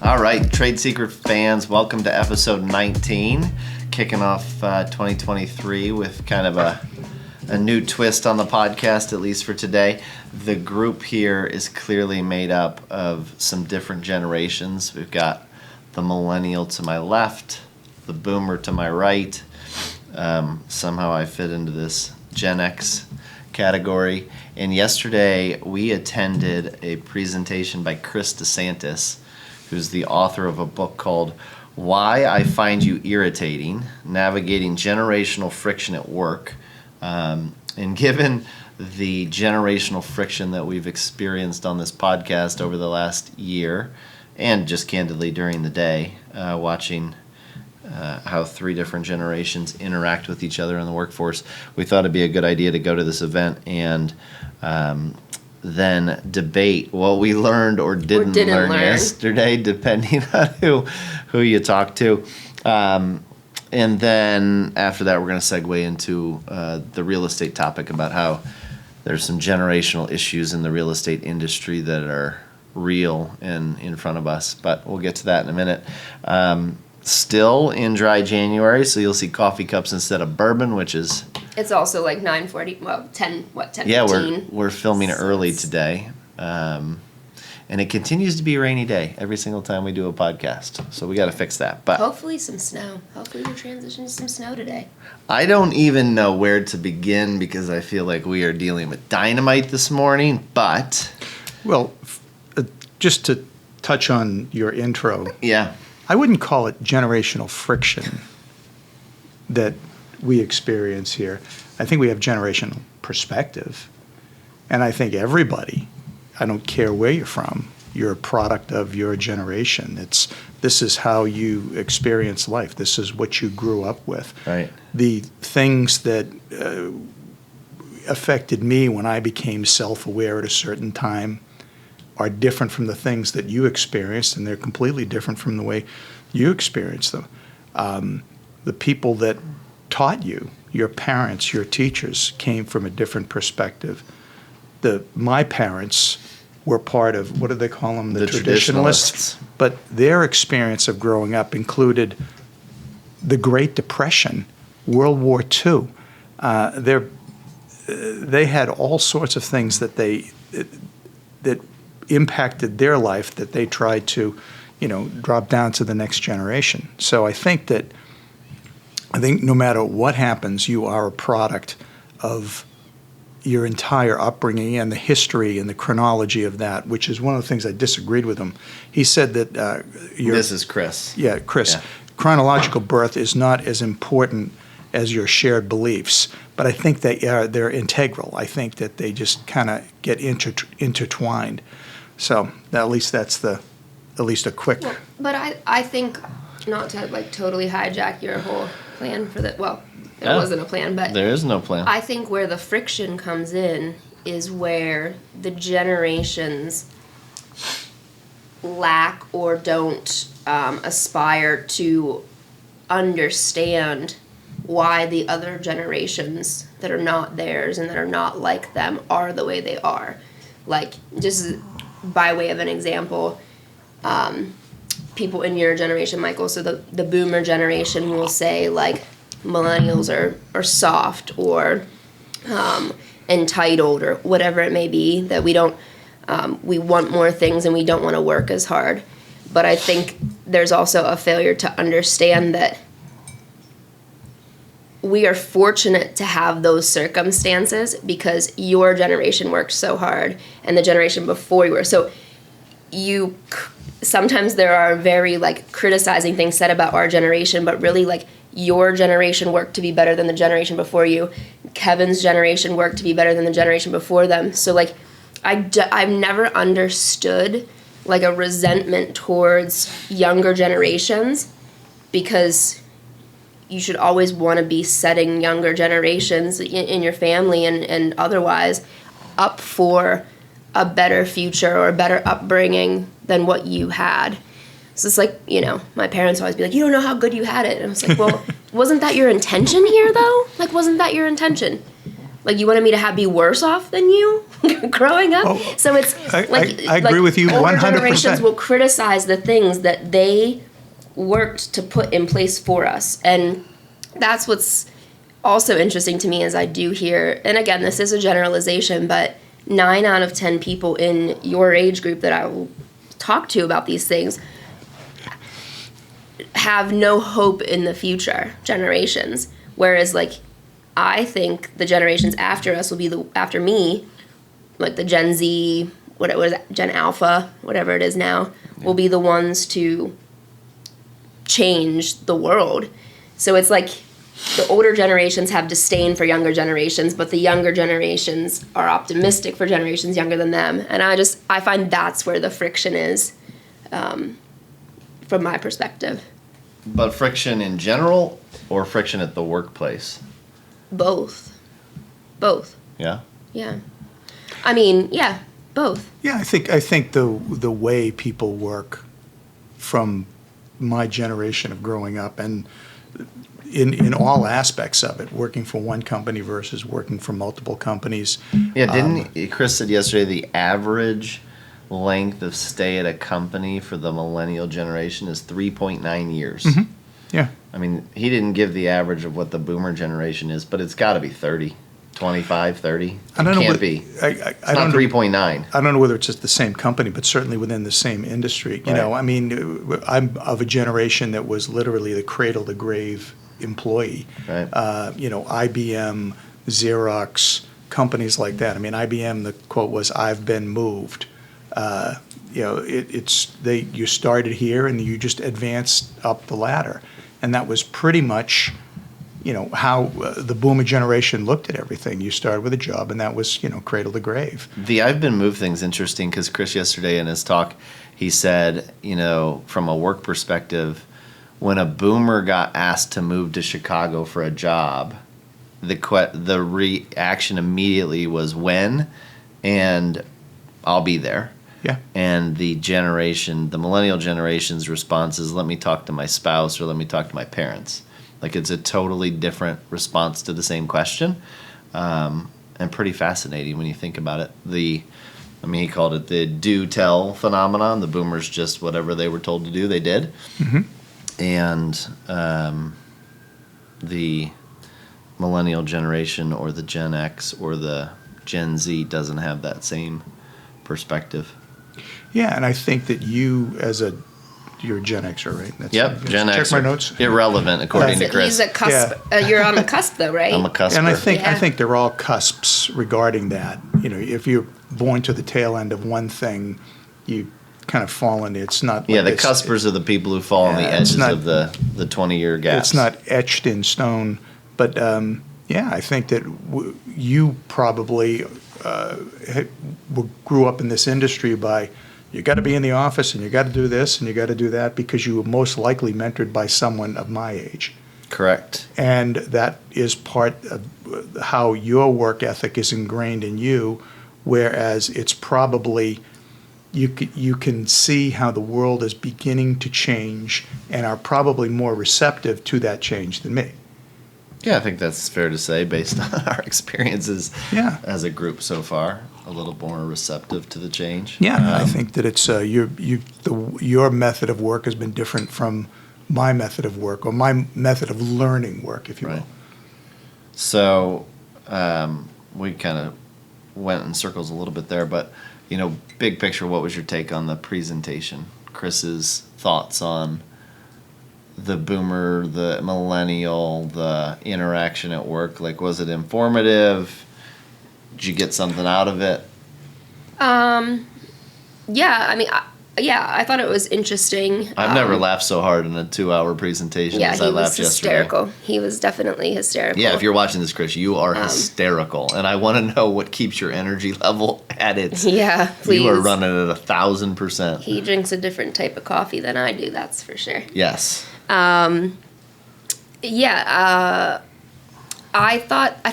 All right, Trade Secret fans, welcome to episode 19, kicking off 2023 with kind of a new twist on the podcast, at least for today. The group here is clearly made up of some different generations. We've got the millennial to my left, the boomer to my right. Somehow I fit into this Gen X category. And yesterday we attended a presentation by Chris DeSantis, who's the author of a book called Why I Find You Irritating, Navigating Generational Friction at Work. And given the generational friction that we've experienced on this podcast over the last year, and just candidly during the day, watching how three different generations interact with each other in the workforce, we thought it'd be a good idea to go to this event and then debate what we learned or didn't learn yesterday, depending on who you talk to. And then after that, we're going to segue into the real estate topic about how there's some generational issues in the real estate industry that are real and in front of us. But we'll get to that in a minute. Still in dry January, so you'll see coffee cups instead of bourbon, which is... It's also like 9:40, well, 10, 10, yeah, 15. we're filming early today. And it continues to be a rainy day every single time we do a podcast. So we got to fix that. But hopefully some snow. Hopefully we'll transition to some snow today. I don't even know where to begin because I feel like we are dealing with dynamite this morning, but... Well, just to touch on your intro. Yeah. I wouldn't call it generational friction that we experience here. I think we have generational perspective. And I think everybody, I don't care where you're from, you're a product of your generation. This is how you experience life. This is what you grew up with. Right. The things that affected me when I became self-aware at a certain time are different from the things that you experienced, and they're completely different from the way you experienced them. The people that taught you, your parents, your teachers, came from a different perspective. My parents were part of, what do they call them? The traditionalists. But their experience of growing up included the Great Depression, World War II. They had all sorts of things that impacted their life that they tried to, drop down to the next generation. So I think no matter what happens, you are a product of your entire upbringing and the history and the chronology of that, which is one of the things I disagreed with him. He said that this is Chris. Yeah, Chris. Yeah. Chronological birth is not as important as your shared beliefs, but I think they're integral. I think that they just kind of get intertwined. So at least that's a quick. Well, but I think, not to totally hijack your whole plan for that. Well, there wasn't a plan, but there is no plan. I think where the friction comes in is where the generations lack or don't aspire to understand why the other generations that are not theirs and that are not like them are the way they are. Just by way of an example, people in your generation, Michael, so the boomer generation will say millennials are soft or entitled or whatever it may be, that we don't we want more things and we don't want to work as hard. But I think there's also a failure to understand that we are fortunate to have those circumstances because your generation worked so hard and the generation before you were. So sometimes there are very criticizing things said about our generation, but really your generation worked to be better than the generation before you. Kevin's generation worked to be better than the generation before them. So I've never understood a resentment towards younger generations, because you should always want to be setting younger generations in your family and otherwise up for a better future or a better upbringing than what you had. So it's my parents always be like, you don't know how good you had it. And I was like, well, wasn't that your intention here though? Wasn't that your intention? Like, you wanted me to be worse off than you growing up? Oh, So it's I agree with you older 100%. generations will criticize the things that they worked to put in place for us. And that's what's also interesting to me as I do hear, and again, this is a generalization, but 9 out of 10 people in your age group that I will talk to about these things have no hope in the future generations. Whereas, like, I think the generations after us will be after me, like the Gen Z, what was it, Gen Alpha, whatever it is now, will be the ones to change the world. So it's like the older generations have disdain for younger generations, but the younger generations are optimistic for generations younger than them. And I find that's where the friction is, from my perspective. But friction in general or friction at the workplace? Both. Yeah? Yeah. I mean, yeah, both. Yeah, I think the way people work from my generation of growing up, and in all aspects of it, working for one company versus working for multiple companies. Yeah, Chris said yesterday the average length of stay at a company for the millennial generation is 3.9 years. Mm-hmm. Yeah. I mean, he didn't give the average of what the boomer generation is, but it's got to be 30, 25, 30. I don't know. Can't be. It's not 3.9. I don't know whether it's just the same company, but certainly within the same industry. You know, I mean, I'm of a generation that was literally the cradle to grave employee. Right. IBM, Xerox, companies like that. I mean, IBM, the quote was, "I've been moved." You started here and you just advanced up the ladder, and that was pretty much, how the boomer generation looked at everything. You started with a job, and that was, cradle to grave. The I've been moved thing's interesting because Chris yesterday in his talk, he said, from a work perspective, when a boomer got asked to move to Chicago for a job, the reaction immediately was when, and I'll be there. Yeah. And the millennial generation's response is, let me talk to my spouse or let me talk to my parents. Like, it's a totally different response to the same question, and pretty fascinating when you think about it. He called it the do-tell phenomenon. The boomers just, whatever they were told to do, they did. Mm-hmm. And the millennial generation or the Gen X or the Gen Z doesn't have that same perspective. Yeah, and I think that you're a Gen Xer, right? Yep, Gen Xer. Check my notes. Irrelevant, according to Chris. He's a cusp. You're on the cusp, though, right? I'm a cusper. And I think they're all cusps regarding that. If you're born to the tail end of one thing, you kind of fall into it's not. Yeah, the cuspers are the people who fall on the edges of the 20-year gaps. It's not etched in stone, but I think that you probably grew up in this industry by, you got to be in the office and you got to do this and you got to do that because you were most likely mentored by someone of my age. Correct. And that is part of how your work ethic is ingrained in you, whereas it's probably, you can see how the world is beginning to change and are probably more receptive to that change than me. Yeah, I think that's fair to say based on our experiences as a group so far. A little more receptive to the change. Yeah, I think that it's your method of work has been different from my method of work, or my method of learning work, if you will. So we kind of went in circles a little bit there, but big picture, what was your take on the presentation? Chris's thoughts on the boomer, the millennial, the interaction at work? Like, was it informative? Did you get something out of it? Yeah, I mean, I thought it was interesting. I've never laughed so hard in a 2-hour presentation as I laughed hysterical. yesterday. He was definitely hysterical. Yeah, if you're watching this, Chris, you are hysterical. And I want to know what keeps your energy level at its... Yeah, please. You are running at 1,000%. He drinks a different type of coffee than I do, that's for sure. Yes. I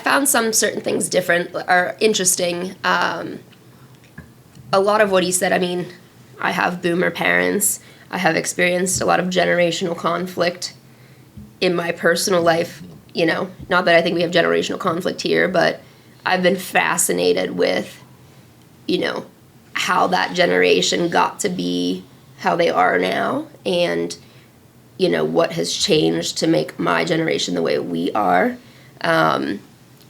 found some certain things different or interesting. A lot of what he said, I mean, I have boomer parents. I have experienced a lot of generational conflict in my personal life. Not that I think we have generational conflict here, but I've been fascinated with, how that generation got to be how they are now, and what has changed to make my generation the way we are.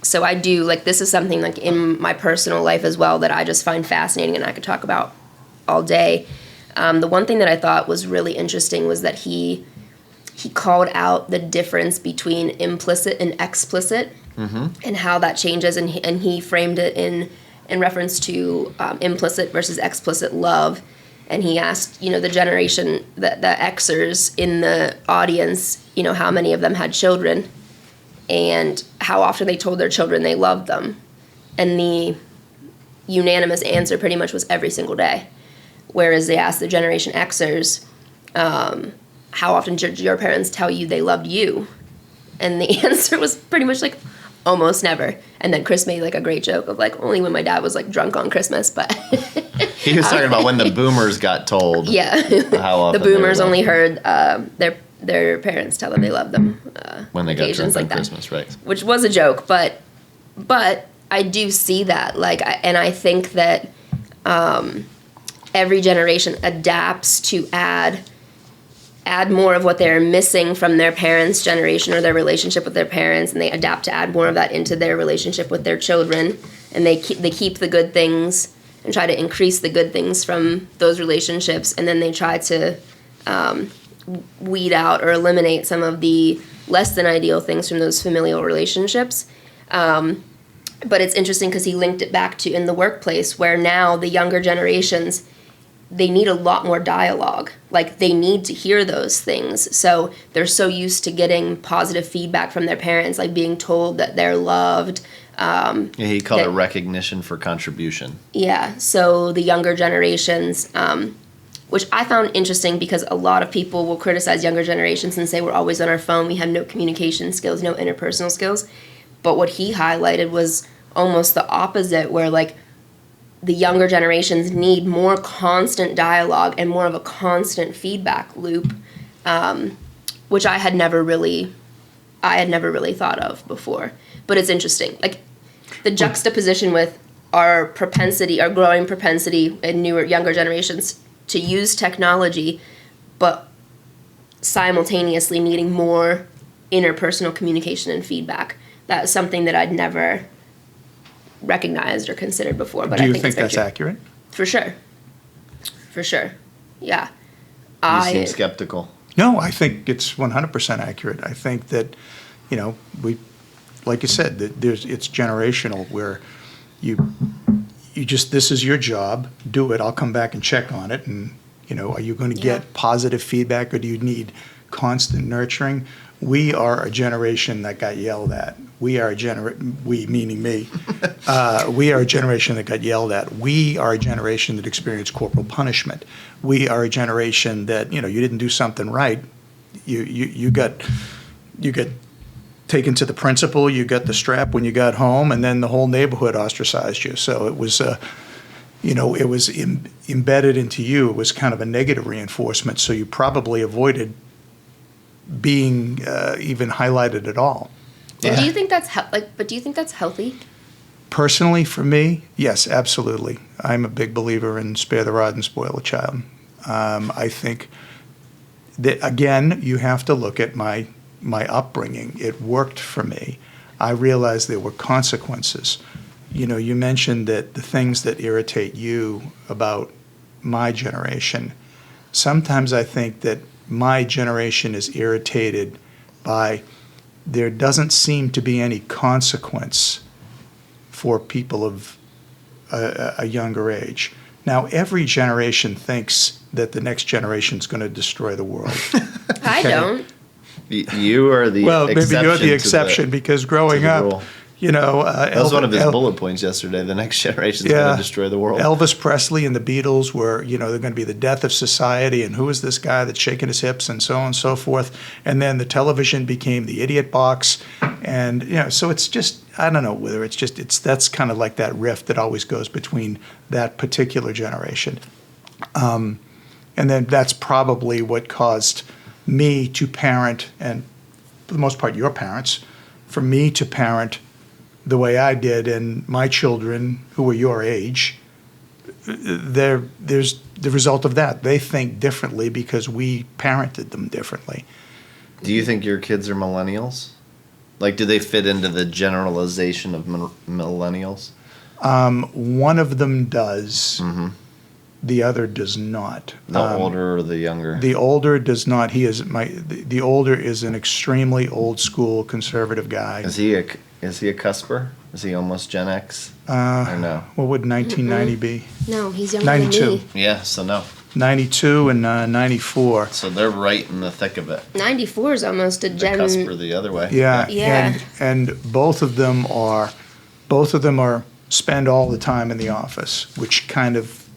So I do, this is something in my personal life as well that I just find fascinating and I could talk about all day. The one thing that I thought was really interesting was that he called out the difference between implicit and explicit, and how that changes, and he framed it in reference to implicit versus explicit love. And he asked, the generation, the Xers in the audience, how many of them had children and how often they told their children they loved them. And the unanimous answer pretty much was every single day. Whereas they asked the Generation Xers, how often did your parents tell you they loved you? And the answer was pretty much almost never. And then Chris made a great joke of only when my dad was drunk on Christmas, but he was talking about when the boomers got told. Yeah. How often the boomers only heard their parents tell them they loved them when they got drunk on that. Christmas, right? Which was a joke, but I do see that, and I think that every generation adapts to add more of what they're missing from their parents' generation or their relationship with their parents, and they adapt to add more of that into their relationship with their children, and they keep the good things and try to increase the good things from those relationships, and then they try to weed out or eliminate some of the less than ideal things from those familial relationships. But it's interesting because he linked it back to in the workplace, where now the younger generations, they need a lot more dialogue. They need to hear those things. So they're so used to getting positive feedback from their parents, being told that they're loved. He called it recognition for contribution. Yeah. So the younger generations, which I found interesting because a lot of people will criticize younger generations and say we're always on our phone, we have no communication skills, no interpersonal skills. But what he highlighted was almost the opposite, where the younger generations need more constant dialogue and more of a constant feedback loop, which I had never really thought of before. But it's interesting, the juxtaposition with our growing propensity in younger generations to use technology, but simultaneously needing more interpersonal communication and feedback. That's something that I'd never recognized or considered before. But Do you I think think it's that's accurate? For sure. Yeah. You seem skeptical. No, I think it's 100% accurate. I think that, we, like you said, that it's generational, where you just, this is your job, do it, I'll come back and check on it, and, are you going to get positive feedback, or do you need constant nurturing? We are a generation that got yelled at. We are we meaning me. We are a generation that got yelled at. We are a generation that experienced corporal punishment. We are a generation that, you didn't do something right, you got taken to the principal, you got the strap when you got home, and then the whole neighborhood ostracized you. So it was it was embedded into you. It was kind of a negative reinforcement. So you probably avoided being even highlighted at all. Yeah. Do you think that's healthy? Personally, for me, yes, absolutely. I'm a big believer in spare the rod and spoil the child. I think that, again, you have to look at my upbringing. It worked for me. I realized there were consequences. You mentioned that the things that irritate you about my generation, sometimes I think that my generation is irritated by there doesn't seem to be any consequence for people of a younger age. Now, every generation thinks that the next generation is going to destroy the world. I don't. You are the well, exception. Maybe you're the exception because growing up, rule. That was one of his bullet points yesterday. The next generation is going to destroy the world. Elvis Presley and the Beatles were, they're going to be the death of society, and who is this guy that's shaking his hips, and so on and so forth. And then the television became the idiot box, and so it's just, I don't know whether that's kind of like that rift that always goes between that particular generation, and then that's probably what caused me to parent, and for the most part your parents, for me to parent the way I did, and my children, who are your age, there's the result of that. They think differently because we parented them differently. Do you think your kids are millennials? Like, do they fit into the generalization of millennials? One of them does. Mm-hmm. The other does not. The older or the younger? The older does not. The older is an extremely old school conservative guy. Is he a cusper? Is he almost Gen X? Or no? What would 1990 be? No, he's younger 92. than me. Yeah, so no. 92 and 94. So they're right in the thick of it. 94 is almost a The gen. cusper the other way. Yeah. Yeah. And both of them are spend all the time in the office, which kind of,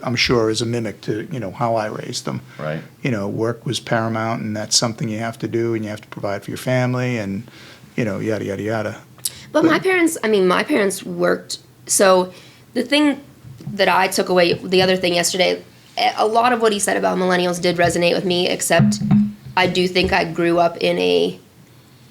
I'm sure, is a mimic to, how I raised them. Right. Work was paramount, and that's something you have to do, and you have to provide for your family, and, yada, yada, yada. But my parents worked. So the thing that I took away, the other thing yesterday, a lot of what he said about millennials did resonate with me, except I do think I grew up in a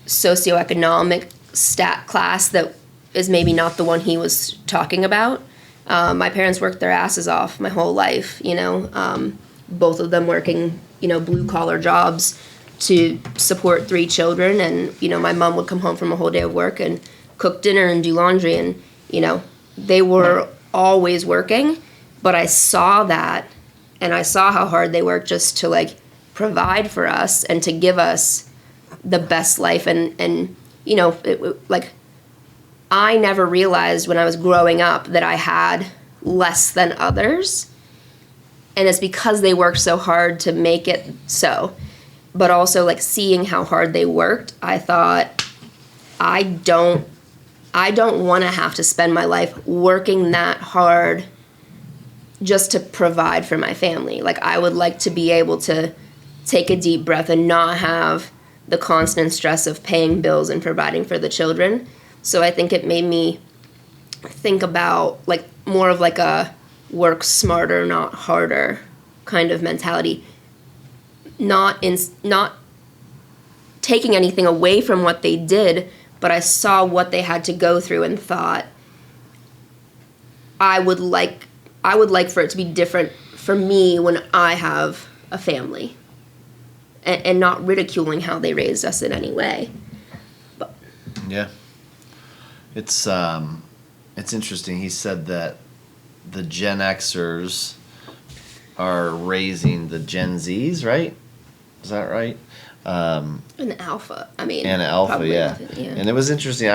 socioeconomic stat class that is maybe not the one he was talking about. My parents worked their asses off my whole life, both of them working, blue collar jobs to support 3 children. And, my mom would come home from a whole day of work and cook dinner and do laundry. And, they were always working, but I saw that, and I saw how hard they worked just to provide for us and to give us the best life. And I never realized when I was growing up that I had less than others. And it's because they worked so hard to make it so. But also seeing how hard they worked, I thought, I don't want to have to spend my life working that hard just to provide for my family. I would like to be able to take a deep breath and not have the constant stress of paying bills and providing for the children. So I think it made me think about more of a work smarter, not harder kind of mentality. Not taking anything away from what they did, but I saw what they had to go through and thought, I would like for it to be different for me when I have a family, and not ridiculing how they raised us in any way. But. Yeah. It's interesting. He said that the Gen Xers are raising the Gen Zs, right? Is that right? An alpha. And alpha, yeah. Yeah. And it was interesting.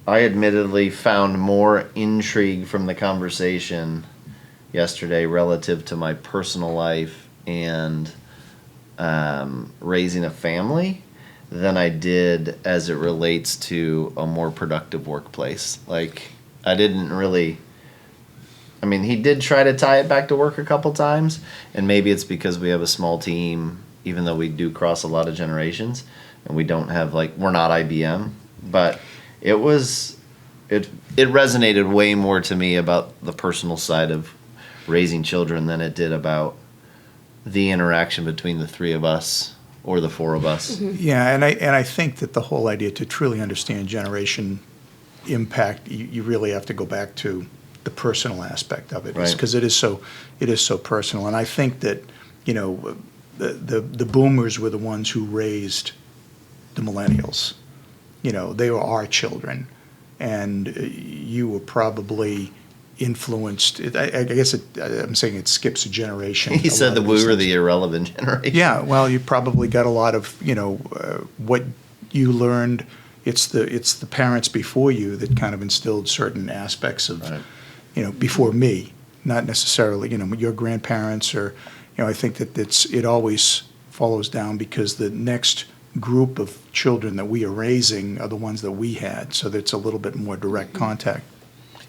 I admittedly found more intrigue from the conversation yesterday relative to my personal life and raising a family than I did as it relates to a more productive workplace. I didn't really... he did try to tie it back to work a couple times, and maybe it's because we have a small team, even though we do cross a lot of generations, and we don't have, we're not IBM, but it resonated way more to me about the personal side of raising children than it did about the interaction between the 3 of us or the 4 of us. Mm-hmm. Yeah, and I think that the whole idea to truly understand generation impact, you really have to go back to the personal aspect of it, because it is so personal. And I think that the boomers were the ones who raised the millennials. They were our children, and you were probably influenced. I guess I'm saying it skips a generation. He said that we were the irrelevant generation. Yeah, well, you probably got a lot of what you learned. It's the parents before you that kind of instilled certain aspects of, before me, not necessarily your grandparents or I think that it always follows down because the next group of children that we are raising are the ones that we had, so that's a little bit more direct contact.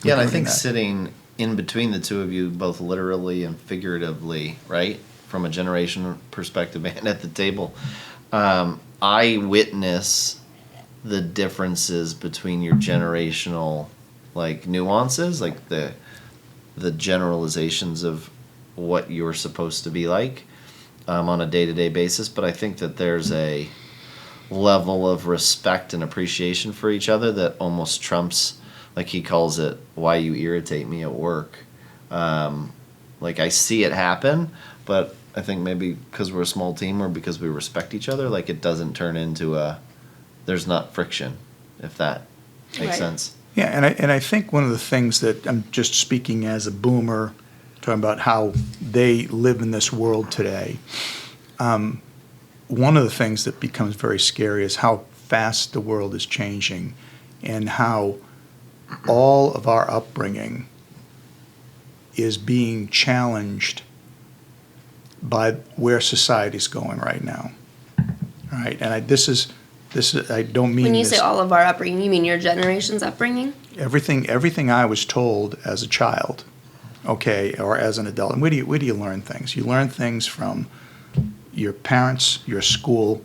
Yeah, and I think sitting in between the 2 of you, both literally and figuratively, right, from a generation perspective and at the table, I witness the differences between your generational, nuances, the generalizations of what you're supposed to be like on a day-to-day basis. But I think that there's a level of respect and appreciation for each other that almost trumps, like he calls it, why you irritate me at work. Like I see it happen, but I think maybe because we're a small team or because we respect each other, like it doesn't turn into there's not friction, if that makes sense. Yeah, and I think one of the things that I'm just speaking as a boomer, talking about how they live in this world today. One of the things that becomes very scary is how fast the world is changing, and how all of our upbringing is being challenged by where society's going right now. All right, and this is I don't mean When you this, say all of our upbringing, you mean your generation's upbringing? everything I was told as a child, okay, or as an adult. And where do you learn things? You learn things from your parents, your school,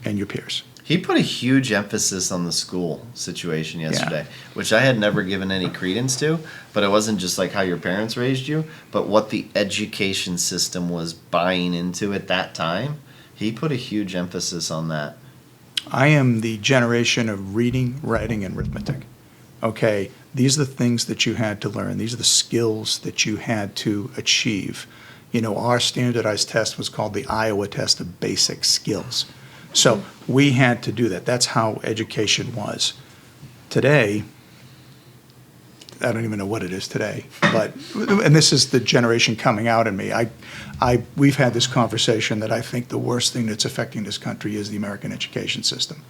and your peers. He put a huge emphasis on the school situation yesterday, which I had never given any credence to, but it wasn't just like how your parents raised you, but what the education system was buying into at that time. He put a huge emphasis on that. I am the generation of reading, writing, and arithmetic. Okay, these are the things that you had to learn. These are the skills that you had to achieve. You know, our standardized test was called the Iowa Test of Basic Skills. So we had to do that. That's how education was. Today, I don't even know what it is today, but, and this is the generation coming out in me. We've had this conversation that I think the worst thing that's affecting this country is the American education system.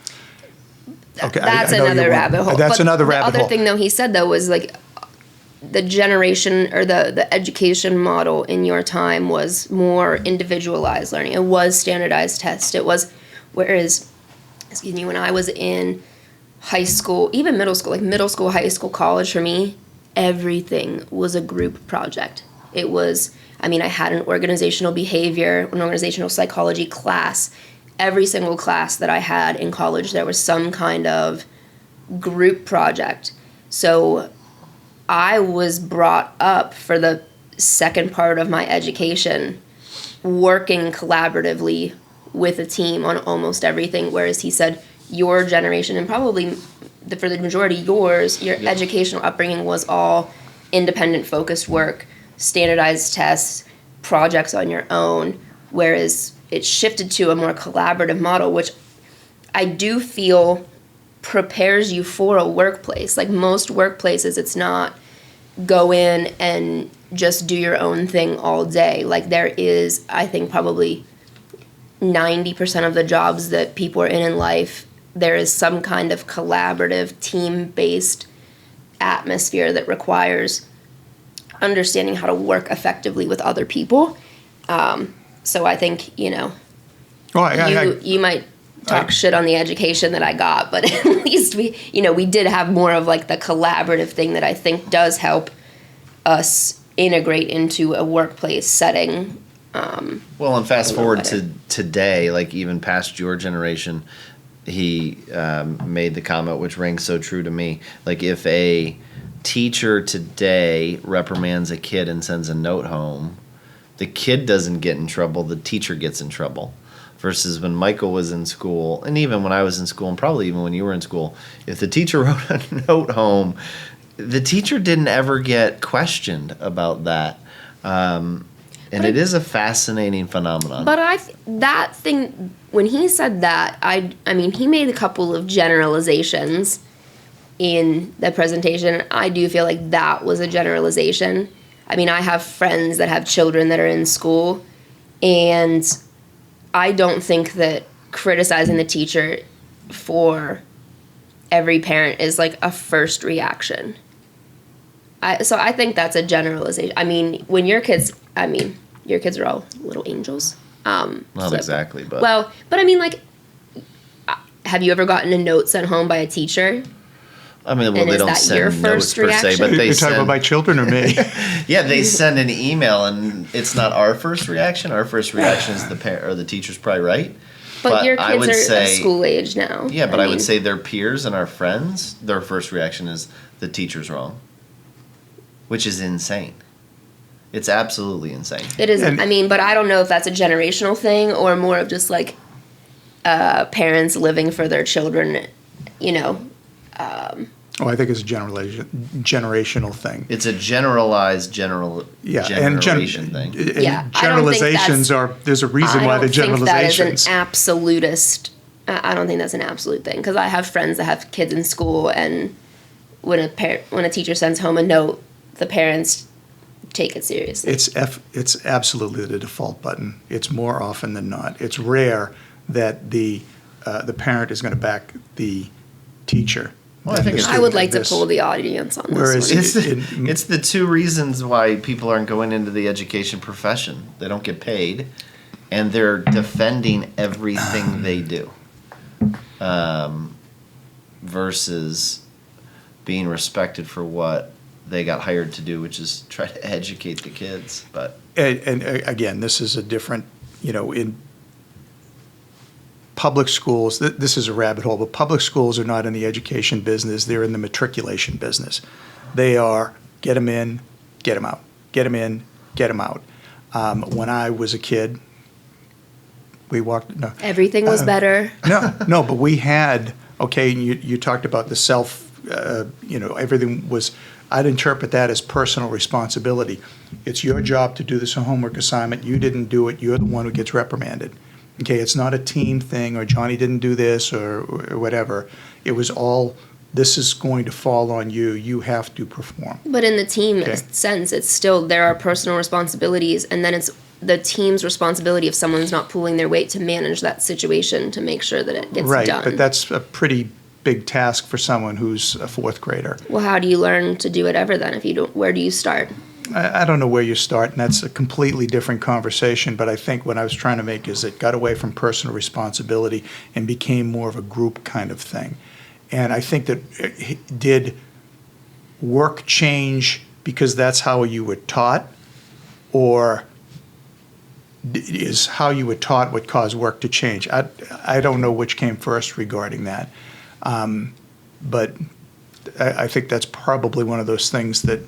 Okay, That's I know another rabbit hole. That's another rabbit hole. The other thing, though, he said, though, was like the generation or the education model in your time was more individualized learning. It was standardized tests. It was, whereas, excuse me, when I was in high school, even middle school, like middle school, high school, college, for me, everything was a group project. It was, I mean, I had an organizational behavior, an organizational psychology class. Every single class that I had in college, there was some kind of group project. So I was brought up for the second part of my education working collaboratively with a team on almost everything, whereas he said your generation, and probably for the majority yours, your educational upbringing was all independent focused work, standardized tests, projects on your own, whereas it shifted to a more collaborative model, which I do feel prepares you for a workplace. Like most workplaces, it's not go in and just do your own thing all day. Like there is, I think, probably 90% of the jobs that people are in life, there is some kind of collaborative, team-based atmosphere that requires understanding how to work effectively with other people. So I think, you know, you might talk shit on the education that I got, but at least we did have more of like the collaborative thing that I think does help us integrate into a workplace setting. Well, and fast forward to today, like even past your generation, he made the comment, which rings so true to me. Like if a teacher today reprimands a kid and sends a note home, the kid doesn't get in trouble, the teacher gets in trouble. Versus when Michael was in school, and even when I was in school, and probably even when you were in school, if the teacher wrote a note home, the teacher didn't ever get questioned about that. And it is a fascinating phenomenon. But that thing, when he said that, I mean, he made a couple of generalizations in the presentation. I do feel like that was a generalization. I mean, I have friends that have children that are in school, and I don't think that criticizing the teacher for every parent is like a first reaction. So I think that's a generalization. I mean, when your kids are all little angels. Not exactly, but... Well, but I mean, like, have you ever gotten a note sent home by a teacher? I mean, well, And they is don't that send your notes first per se, reaction? but they You're talking about my children or me? Yeah, they send an email, and it's not our first reaction. Our first reaction is the teacher's probably right. But your I would kids are say, of school age now. Yeah, but I mean, would say their peers and our friends, their first reaction is the teacher's wrong, which is insane. It's absolutely insane. it is. And- I mean, but I don't know if that's a generational thing or more of just like parents living for their children, I think it's a generational thing. It's a generalized generation thing. Yeah, I don't think generalizations there's a reason why the generalizations. I don't think that's an absolute thing, because I have friends that have kids in school, and when a teacher sends home a note, the parents take it seriously. It's absolutely the default button. It's more often than not. It's rare that the parent is going to back the teacher. Well, I would like to pull the audience on this one. It's the two reasons why people aren't going into the education profession. They don't get paid, and they're defending everything they do, versus being respected for what they got hired to do, which is try to educate the kids. But and again, this is a different, in public schools, this is a rabbit hole, but public schools are not in the education business. They're in the matriculation business. They are get them in, get them out, get them in, get them out. When I was a kid, we walked. No, everything was better. No, but we had, you talked about the everything was, I'd interpret that as personal responsibility. It's your job to do this homework assignment. You didn't do it. You're the one who gets reprimanded. Okay, it's not a team thing, or Johnny didn't do this, or whatever. It was all, this is going to fall on you. You have to perform. But in the team sense, it's still, there are personal responsibilities, and then it's the team's responsibility if someone's not pulling their weight to manage that situation to make sure that it gets done. Right, but that's a pretty big task for someone who's a fourth grader. Well, how do you learn to do it ever then? If you don't, where do you start? I don't know where you start, and that's a completely different conversation, but I think what I was trying to make is it got away from personal responsibility and became more of a group kind of thing. And I think that did work change because that's how you were taught, or is how you were taught what caused work to change? I don't know which came first regarding that. But I think that's probably one of those things that,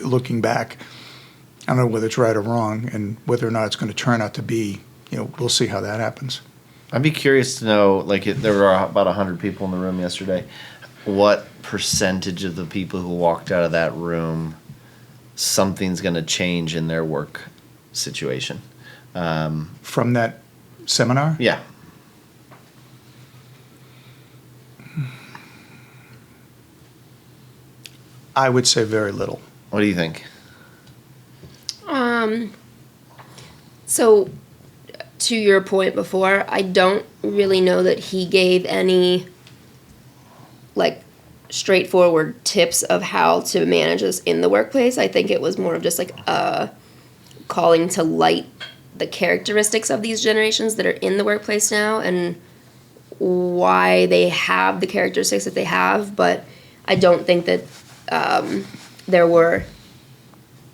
looking back, I don't know whether it's right or wrong, and whether or not it's going to turn out to be, we'll see how that happens. I'd be curious to know, there were about 100 people in the room yesterday, what percentage of the people who walked out of that room, something's going to change in their work situation. From that seminar? Yeah. I would say very little. What do you think? So, to your point before, I don't really know that he gave any, straightforward tips of how to manage this in the workplace. I think it was more of just, calling to light the characteristics of these generations that are in the workplace now and why they have the characteristics that they have, but I don't think that there were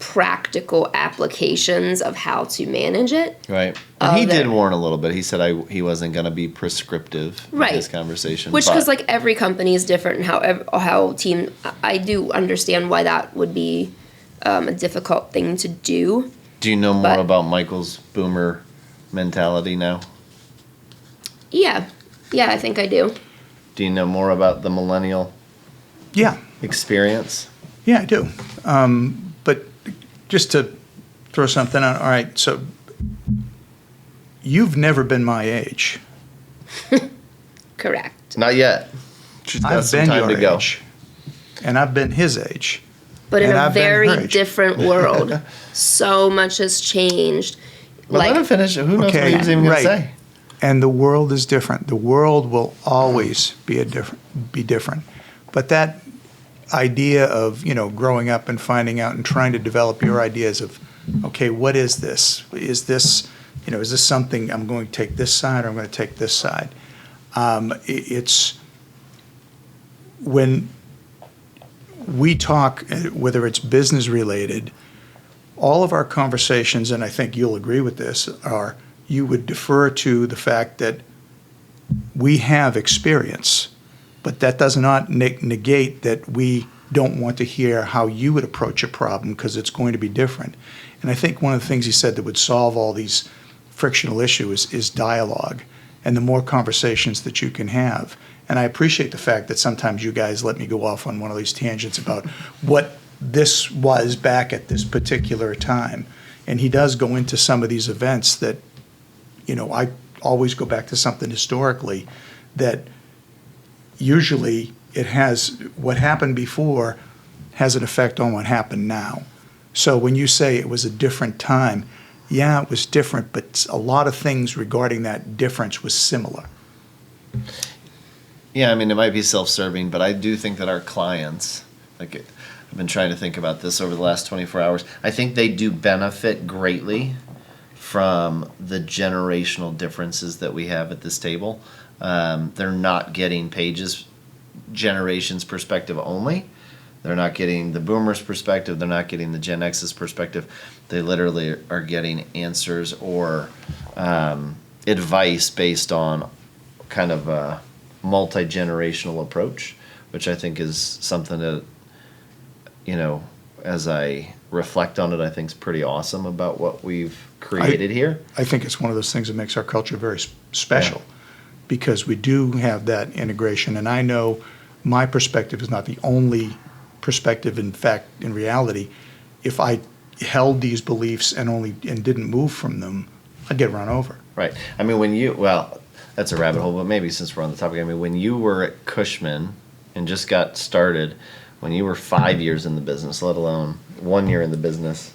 practical applications of how to manage it. Right. And he did warn a little bit. He said he wasn't going to be prescriptive in this conversation. Which, because every company is different, and how team, I do understand why that would be a difficult thing to do. Do you know more about Michael's boomer mentality now? Yeah, I think I do. Do you know more about the millennial experience? Yeah, I do. But just to throw something out, all right, so you've never been my age. Correct. Not yet. She's got I've been your age, and I've been his age. But in a very different world. So much has changed. Well, let him finish. Who knows what he was even going to say? And the world is different. The world will always be different. But that idea of, growing up and finding out and trying to develop your ideas of, okay, what is this? Is this something I'm going to take this side or I'm going to take this side? It's when we talk, whether it's business related, all of our conversations, and I think you'll agree with this, are you would defer to the fact that we have experience, but that does not negate that we don't want to hear how you would approach a problem because it's going to be different. And I think one of the things he said that would solve all these frictional issue is dialogue, and the more conversations that you can have. And I appreciate the fact that sometimes you guys let me go off on one of these tangents about what this was back at this particular time. And he does go into some of these events that, I always go back to something historically that usually it has, what happened before has an effect on what happened now. So when you say it was a different time, yeah, it was different, but a lot of things regarding that difference was similar. Yeah, I mean, it might be self-serving, but I do think that our clients, I've been trying to think about this over the last 24 hours, I think they do benefit greatly from the generational differences that we have at this table. They're not getting Paige's generation's perspective only. They're not getting the boomers' perspective. They're not getting the Gen X's perspective. They literally are getting answers or advice based on kind of a multi-generational approach, which I think is something that, as I reflect on it, I think is pretty awesome about what we've created here. I think it's one of those things that makes our culture very special, because we do have that integration. And I know my perspective is not the only perspective. In fact, in reality, if I held these beliefs and didn't move from them, I'd get run over. Right. I mean, that's a rabbit hole, but maybe since we're on the topic, I mean, when you were at Cushman and just got started, when you were 5 years in the business, let alone 1 year in the business,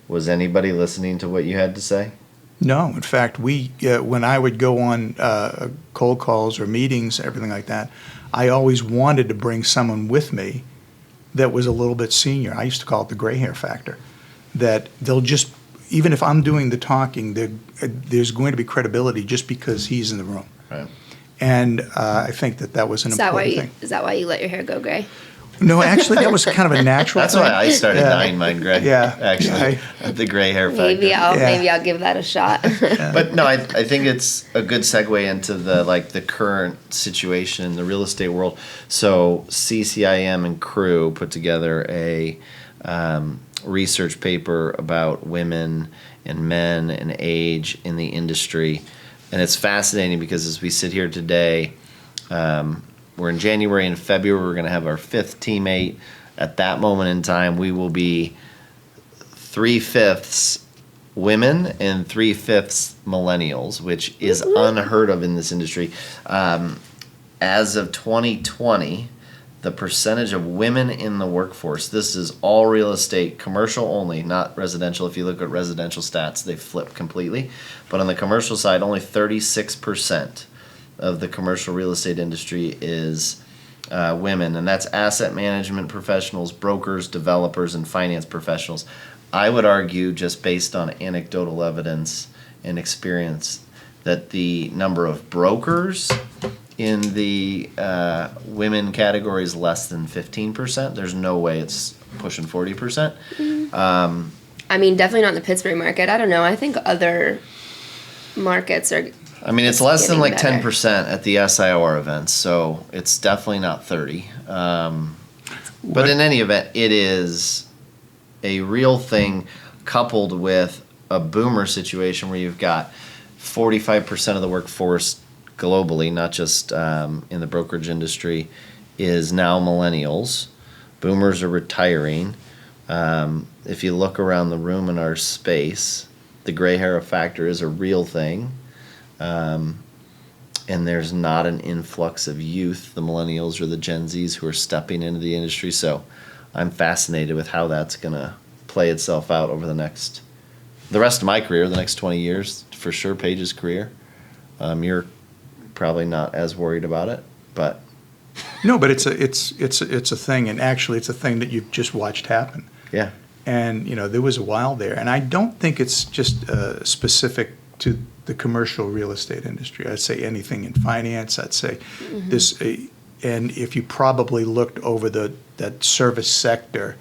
was anybody listening to what you had to say? No. In fact, when I would go on cold calls or meetings, everything like that, I always wanted to bring someone with me that was a little bit senior. I used to call it the gray hair factor. That they'll just, even if I'm doing the talking, there's going to be credibility just because he's in the room. Right. And I think that was an important thing. Is that why you let your hair go gray? No, actually, that was kind of a natural That's thing. why I started dyeing mine gray. Yeah. Actually, the gray hair factor. Maybe I'll give that a shot. But no, I think it's a good segue into the current situation in the real estate world. So CCIM and Crew put together a research paper about women and men and age in the industry, and it's fascinating because as we sit here today, we're in January and February. We're going to have our 5th teammate. At that moment in time, we will be 3/5 women and 3/5 millennials, which is unheard of in this industry. As of 2020, the percentage of women in the workforce, this is all real estate, commercial only, not residential. If you look at residential stats, they flip completely. But on the commercial side, only 36% of the commercial real estate industry is women, and that's asset management professionals, brokers, developers, and finance professionals. I would argue, just based on anecdotal evidence and experience, that the number of brokers in the women category is less than 15%. There's no way it's pushing 40%. I mean, definitely not in the Pittsburgh market. I don't know. I think other markets are. I mean, it's less than like better. 10% at the SIOR events, so it's definitely not 30. But in any event, it is a real thing coupled with a boomer situation where you've got 45% of the workforce globally, not just in the brokerage industry, is now millennials. Boomers are retiring. If you look around the room in our space, the gray hair factor is a real thing. And there's not an influx of youth, the millennials or the Gen Zs, who are stepping into the industry. So I'm fascinated with how that's going to play itself out over the rest of my career, the next 20 years, for sure. Paige's career. You're probably not as worried about it, but no, but it's a thing, and actually it's a thing that you've just watched happen. yeah. And there was a while there, and I don't think it's just specific to the commercial real estate industry. I'd say anything in finance. I'd say this, and if you probably looked over that service sector,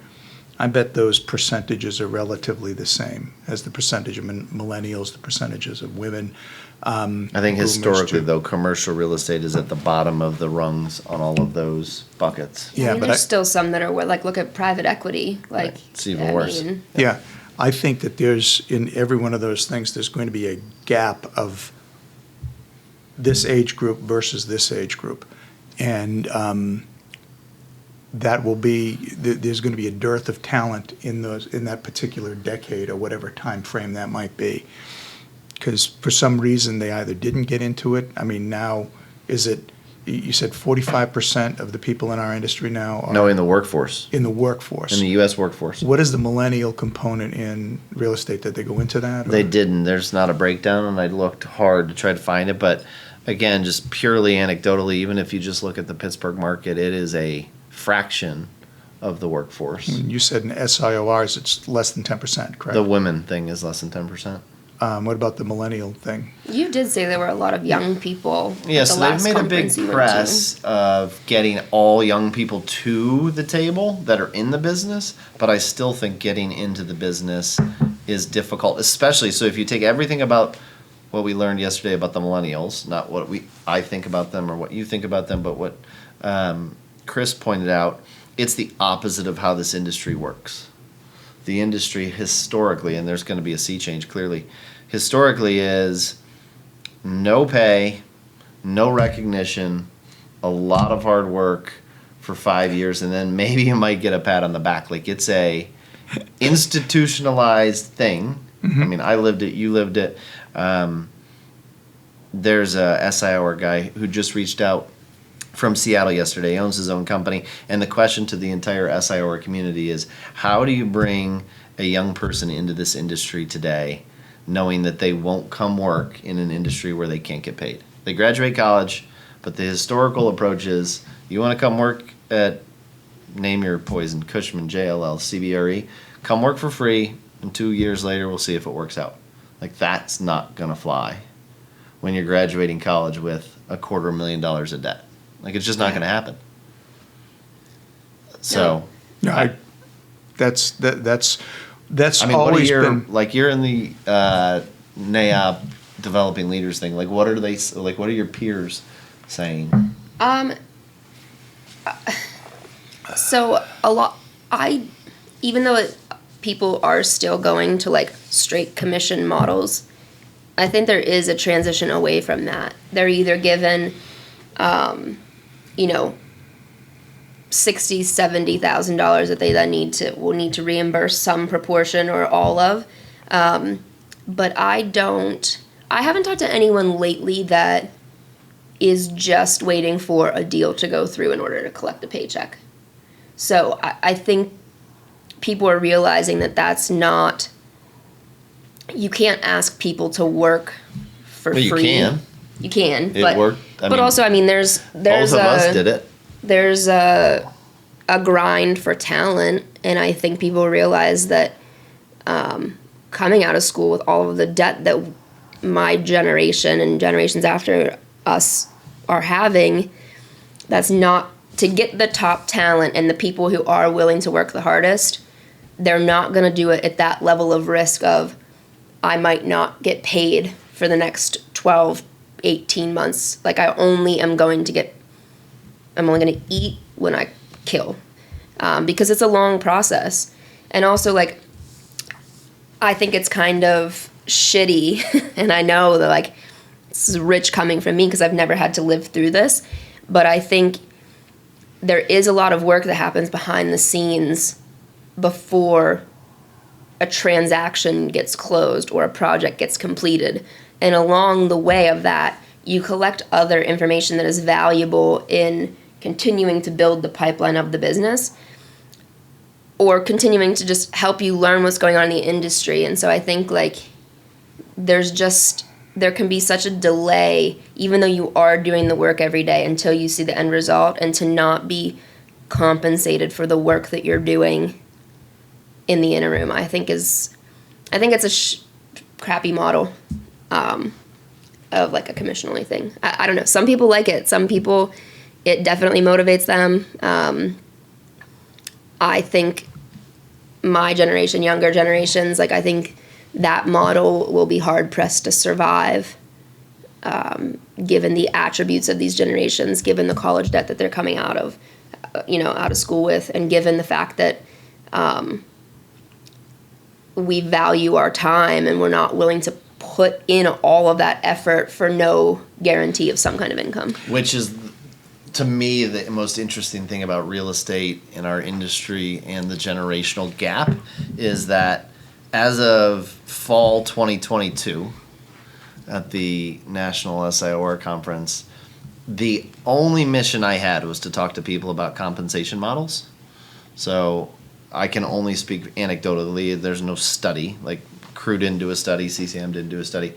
I bet those percentages are relatively the same as the percentage of millennials, the percentages of women. I think historically, though, commercial real estate is at the bottom of the rungs on all of those buckets. Yeah, but there's still some that are like, look at private equity. Like It's even worse. Yeah, I think that there's, in every one of those things, there's going to be a gap of this age group versus this age group. And that will be, there's going to be a dearth of talent in that particular decade or whatever time frame that might be. Because for some reason they either didn't get into it. I mean, now, is it, you said 45% of the people in our industry now are No, in the workforce. in the workforce. In the U.S. workforce. What is the millennial component in real estate? Did they go into that? Or? They didn't. There's not a breakdown, and I looked hard to try to find it. But again, just purely anecdotally, even if you just look at the Pittsburgh market, it is a fraction of the workforce. You said in SIORs it's less than 10%, correct? The women thing is less than 10%. What about the millennial thing? You did say there were a lot of young people. Yeah, at the so they've last made a big conference you went press of getting all young people to the table that are in the business, but I still think getting into the business is difficult, especially so if you take everything about what we learned yesterday about the millennials, not what I think about them or what you think about them, but what Chris pointed out, it's the opposite of how this industry works. The industry historically, and there's going to be a sea change clearly, historically is no pay, no recognition, a lot of hard work for 5 years, and then maybe you might get a pat on the back. Like, it's a institutionalized thing. I mean, I lived it, you lived it. There's a SIOR guy who just reached out from Seattle yesterday. He owns his own company, and the question to the entire SIOR community is, how do you bring a young person into this industry today knowing that they won't come work in an industry where they can't get paid? They graduate college, but the historical approach is, you want to come work at, name your poison, Cushman, JLL, CBRE, come work for free, and 2 years later we'll see if it works out. Like, that's not going to fly when you're graduating college with $250,000 of debt. Like, it's just not going to happen. So, No, that's I mean, what are always your, been. like, you're in the NAIOP developing leaders thing. Like, what are they, like, what are your peers saying? So even though people are still going to like straight commission models, I think there is a transition away from that. They're either given, $60,000-$70,000 that they then will need to reimburse some proportion or all of. But I haven't talked to anyone lately that is just waiting for a deal to go through in order to collect a paycheck. So I think people are realizing that that's not, you can't ask people to work for free. You can. You can, It worked. But also, I mean, there's both of us did it. There's a grind for talent, and I think people realize that coming out of school with all of the debt that my generation and generations after us are having, that's not, to get the top talent and the people who are willing to work the hardest, they're not going to do it at that level of risk of, I might not get paid for the next 12, 18 months. Like, I'm only going to eat when I kill, because it's a long process. And also, like, I think it's kind of shitty, and I know that, like, this is rich coming from me because I've never had to live through this, but I think there is a lot of work that happens behind the scenes before a transaction gets closed or a project gets completed. And along the way of that, you collect other information that is valuable in continuing to build the pipeline of the business or continuing to just help you learn what's going on in the industry. And so I think, like, there can be such a delay, even though you are doing the work every day, until you see the end result, and to not be compensated for the work that you're doing in the interim, I think it's a crappy model of like a commission only thing. I don't know. Some people like it. Some people, it definitely motivates them. I think my generation, younger generations, like, I think that model will be hard pressed to survive, given the attributes of these generations, given the college debt that they're coming out of school with, and given the fact that we value our time and we're not willing to put in all of that effort for no guarantee of some kind of income. Which is, to me, the most interesting thing about real estate in our industry and the generational gap is that as of fall 2022 at the National SIOR conference, the only mission I had was to talk to people about compensation models. So I can only speak anecdotally. There's no study. Like, Crew didn't do a study, CCIM didn't do a study.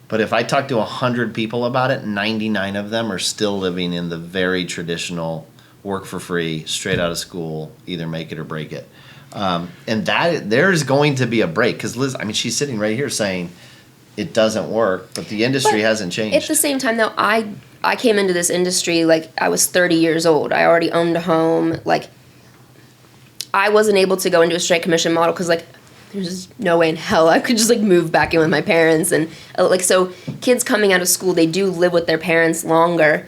But if I talk to 100 people about it, 99 of them are still living in the very traditional work for free, straight out of school, either make it or break it. And that there's going to be a break. Because Liz, I mean, she's sitting right here saying it doesn't work, but the industry hasn't changed. At the same time, though, I came into this industry like I was 30 years old. I already owned a home. Like, I wasn't able to go into a straight commission model because, like, there's no way in hell I could just, like, move back in with my parents. And, like, so kids coming out of school, they do live with their parents longer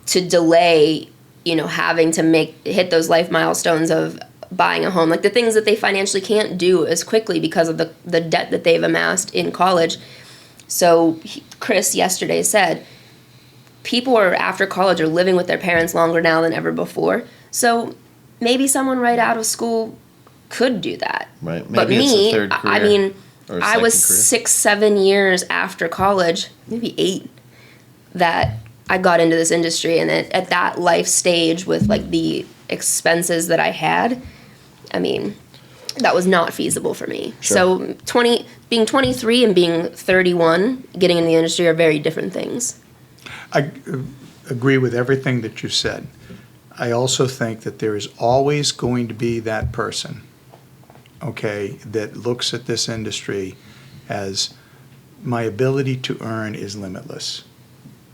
to delay, you know, having to hit those life milestones of buying a home. Like, the things that they financially can't do as quickly because of the debt that they've amassed in college. So Chris yesterday said people are after college are living with their parents longer now than ever before. So maybe someone right out of school could do that. Right. Maybe But it's me, a third career. I mean, or a I was second career. 6-7 years after college, maybe 8, that I got into this industry. And at that life stage with, like, the expenses that I had, I mean, that was not feasible for me. Sure. So being 23 and being 31, getting in the industry are very different things. I agree with everything that you said. I also think that there is always going to be that person, okay, that looks at this industry as my ability to earn is limitless.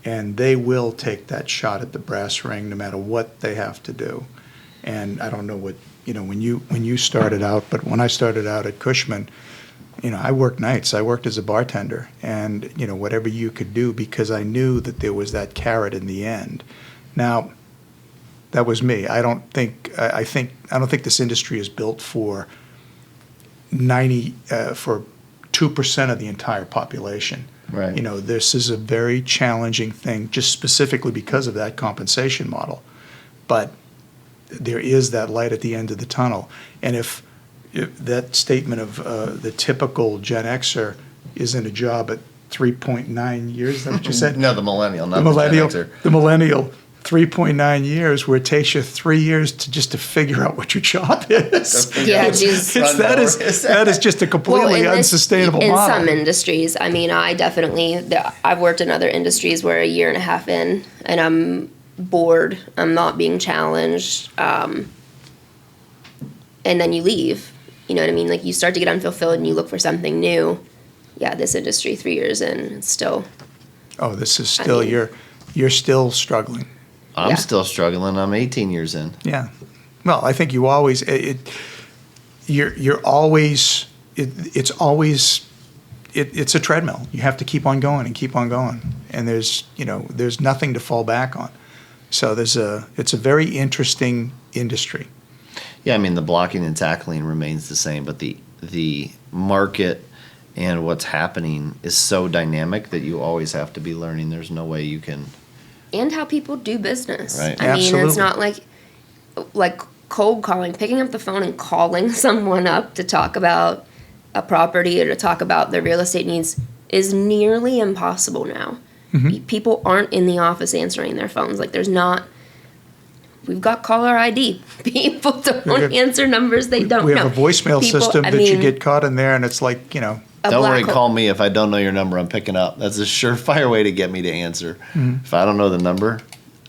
And they will take that shot at the brass ring no matter what they have to do. And I don't know what, you know, when you started out, but when I started out at Cushman, you know, I worked nights. I worked as a bartender, and, you know, whatever you could do, because I knew that there was that carrot in the end. Now, that was me. I don't think this industry is built for 2% of the entire population. Right. You know, this is a very challenging thing, just specifically because of that compensation model. But there is that light at the end of the tunnel, and if that statement of the typical Gen Xer is in a job at 3.9 years, is that what you said? No, the millennial, not The the millennial, Gen Xer. the millennial, 3.9 years, where it takes you 3 years to figure out what your job is. Yeah, geez. That is just a completely unsustainable in model. some industries. I mean, I've worked in other industries where a year and a half in, and I'm bored. I'm not being challenged. And then you leave. You know what I mean? Like, you start to get unfulfilled and you look for something new. Yeah, this industry, 3 years in, it's still. Oh, this is still, you're still struggling. I'm still struggling. I'm 18 years in. Yeah. Well, I think you always, you're always, it's a treadmill. You have to keep on going and keep on going. And there's nothing to fall back on. So it's a very interesting industry. Yeah, I mean, the blocking and tackling remains the same, but the market and what's happening is so dynamic that you always have to be learning. There's no way you can. And how people do business. Right. I mean, it's Absolutely. not like cold calling, picking up the phone and calling someone up to talk about a property or to talk about their real estate needs is nearly impossible now. Mm-hmm. People aren't in the office answering their phones. Like, we've got caller ID. People don't answer numbers they don't know. We have a voicemail system you mean, get caught in there, and it's like, you know. Don't worry, call me. If I don't know your number, I'm picking up. That's a surefire way to get me to answer. Mm-hmm. If I don't know the number,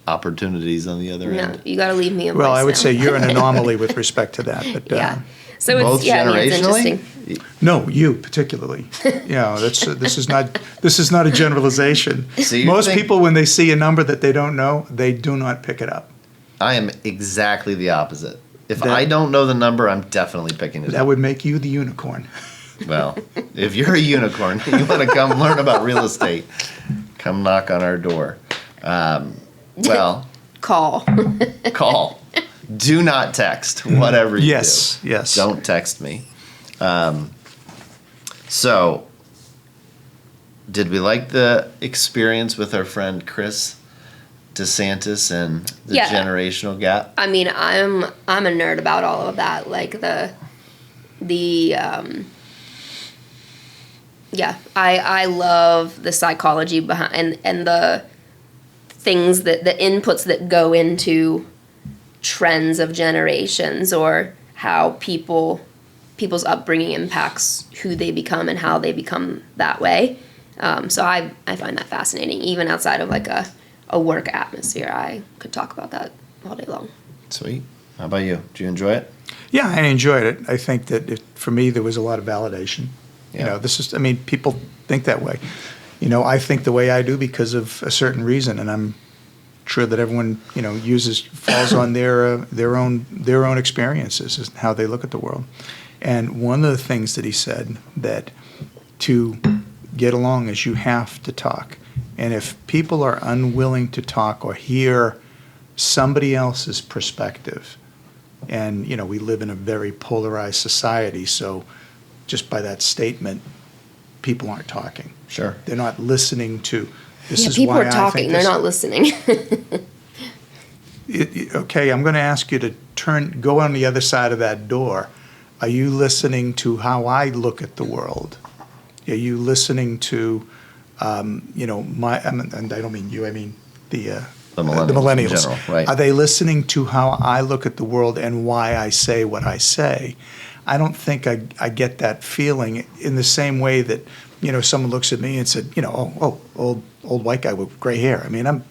opportunities on the other No, end. you got to leave me a voicemail. Well, I would say you're an anomaly with respect to that. But, yeah. So Both it's it's generationally? interesting. No, you particularly. This is not a generalization. So you Most think- people, when they see a number that they don't know, they do not pick it up. I am exactly the opposite. If That- I don't know the number, I'm definitely picking it That up. would make you the unicorn. Well, if you're a unicorn, you want to come learn about real estate, come knock on our door. Well, Call. call. Do not text, whatever you Yes, do. yes. Don't text me. So, did we like the experience with our friend Chris DeSantis and the Yeah. generational gap? I mean, I'm a nerd about all of that. Like I love the psychology behind and the things that the inputs that go into trends of generations, or how people's upbringing impacts who they become and how they become that way. So I find that fascinating, even outside of like a work atmosphere. I could talk about that all day long. Sweet. How about you? Did you enjoy it? Yeah, I enjoyed it. I think that for me, there was a lot of validation. Yeah. People think that way. I think the way I do because of a certain reason, and I'm sure that everyone, falls on their own experiences and how they look at the world. And one of the things that he said, that to get along is you have to talk. And if people are unwilling to talk or hear somebody else's perspective, and, we live in a very polarized society, so just by that statement, people aren't talking. Sure. They're not listening to, this is People why are talking, they're not listening. Okay, I'm going to ask you to go on the other side of that door. Are you listening to how I look at the world? Are you listening to, and I don't mean you, I mean the millennials. In general, right. Are they listening to how I look at the world and why I say what I say? I don't think I get that feeling in the same way that, someone looks at me and said, old white guy with gray hair. I mean, I'm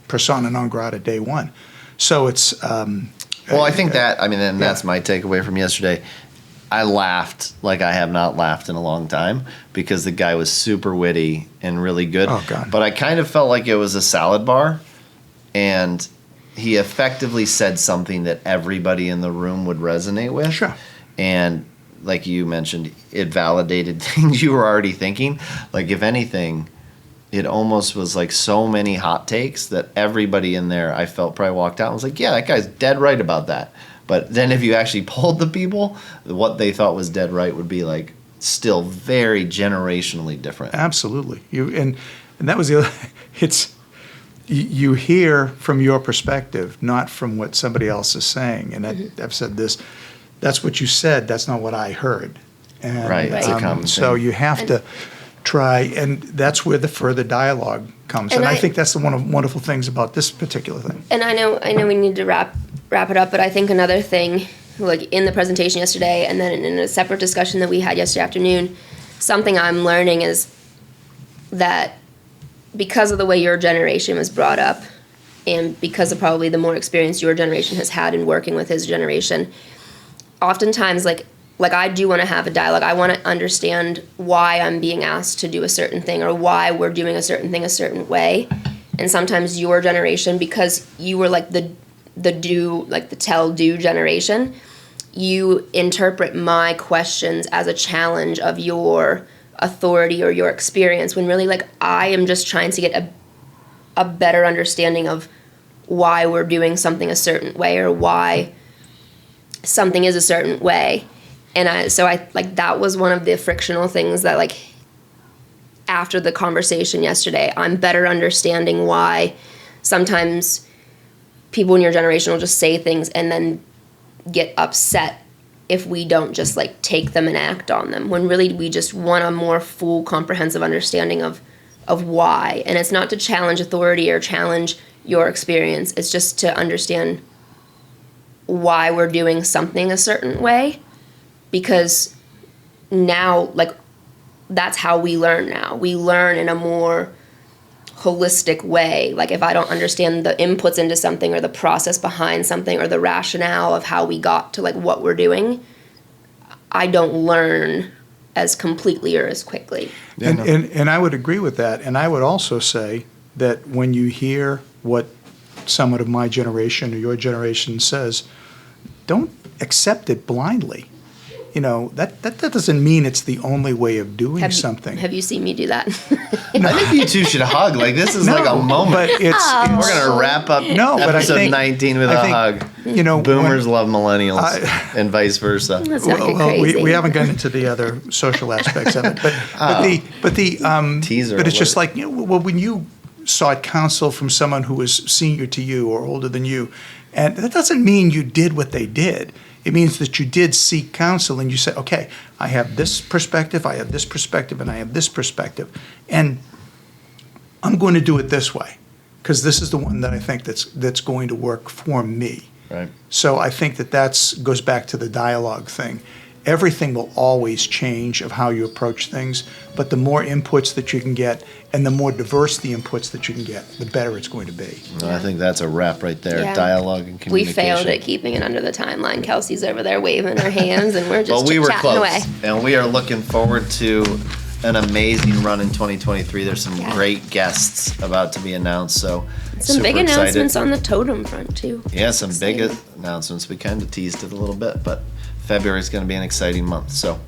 persona non grata day one. So it's... well, I think that's my takeaway from yesterday. I laughed like I have not laughed in a long time because the guy was super witty and really good. Oh, God. But I kind of felt like it was a salad bar, and he effectively said something that everybody in the room would resonate with. Sure. And like you mentioned, it validated things you were already thinking. Like, if anything, it almost was like so many hot takes that everybody in there, I felt, probably walked out and was like, yeah, that guy's dead right about that. But then if you actually polled the people, what they thought was dead right would be like still very generationally different. Absolutely. And that was the other, you hear from your perspective, not from what somebody else is saying. And I've said this, that's what you said, that's not what I heard. And, right, it's a common so thing. you have to try, and that's where the further dialogue comes. And I think that's one of the wonderful things about this particular thing. And I know we need to wrap it up, but I think another thing, like in the presentation yesterday and then in a separate discussion that we had yesterday afternoon, something I'm learning is that because of the way your generation was brought up and because of probably the more experience your generation has had in working with his generation, oftentimes like I do want to have a dialogue. I want to understand why I'm being asked to do a certain thing or why we're doing a certain thing a certain way. And sometimes your generation, because you were like the tell-do generation, you interpret my questions as a challenge of your authority or your experience, when really like I am just trying to get a better understanding of why we're doing something a certain way or why something is a certain way. And so I like that was one of the frictional things that like after the conversation yesterday, I'm better understanding why sometimes people in your generation will just say things and then get upset if we don't just like take them and act on them, when really we just want a more full comprehensive understanding of why. And it's not to challenge authority or challenge your experience, it's just to understand why we're doing something a certain way, because now like that's how we learn. Now we learn in a more holistic way. Like if I don't understand the inputs into something or the process behind something or the rationale of how we got to like what we're doing, I don't learn as completely or as quickly. Yeah, and I would agree with that. And I would also say that when you hear what someone of my generation or your generation says, don't accept it blindly. that doesn't mean it's the only way of doing something. Have you seen me do that? I think you two should hug. Like, this is like a moment. But We're going to wrap up episode 19 with a hug. Boomers love millennials and vice versa. Let's not get crazy. We haven't gotten into the other social aspects of it. But it's just like, when you sought counsel from someone who was senior to you or older than you, and that doesn't mean you did what they did. It means that you did seek counsel and you said, okay, I have this perspective, I have this perspective, and I have this perspective. And I'm going to do it this way because this is the one that I think that's going to work for me. Right. So I think that goes back to the dialogue thing. Everything will always change of how you approach things, but the more inputs that you can get and the more diverse the inputs that you can get, the better it's going to be. Well, I think that's a wrap right there. Yeah. Dialogue and communication. We failed at keeping it under the timeline. Kelsey's over there waving her hands, and we're just we were chatting close, away. and we are looking forward to an amazing run in 2023. There's some great guests about to be announced, so some big excited. announcements on the Totum front too. Yeah, some big announcements. We kind of teased it a little bit, but February is going to be an exciting month. So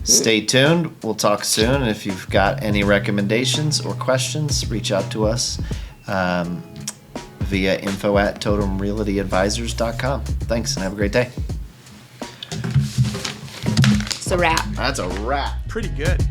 stay tuned. We'll talk soon. And if you've got any recommendations or questions, reach out to us via info@totumrealtyadvisors.com. Thanks and have a great day. It's a wrap. That's a wrap. Pretty good.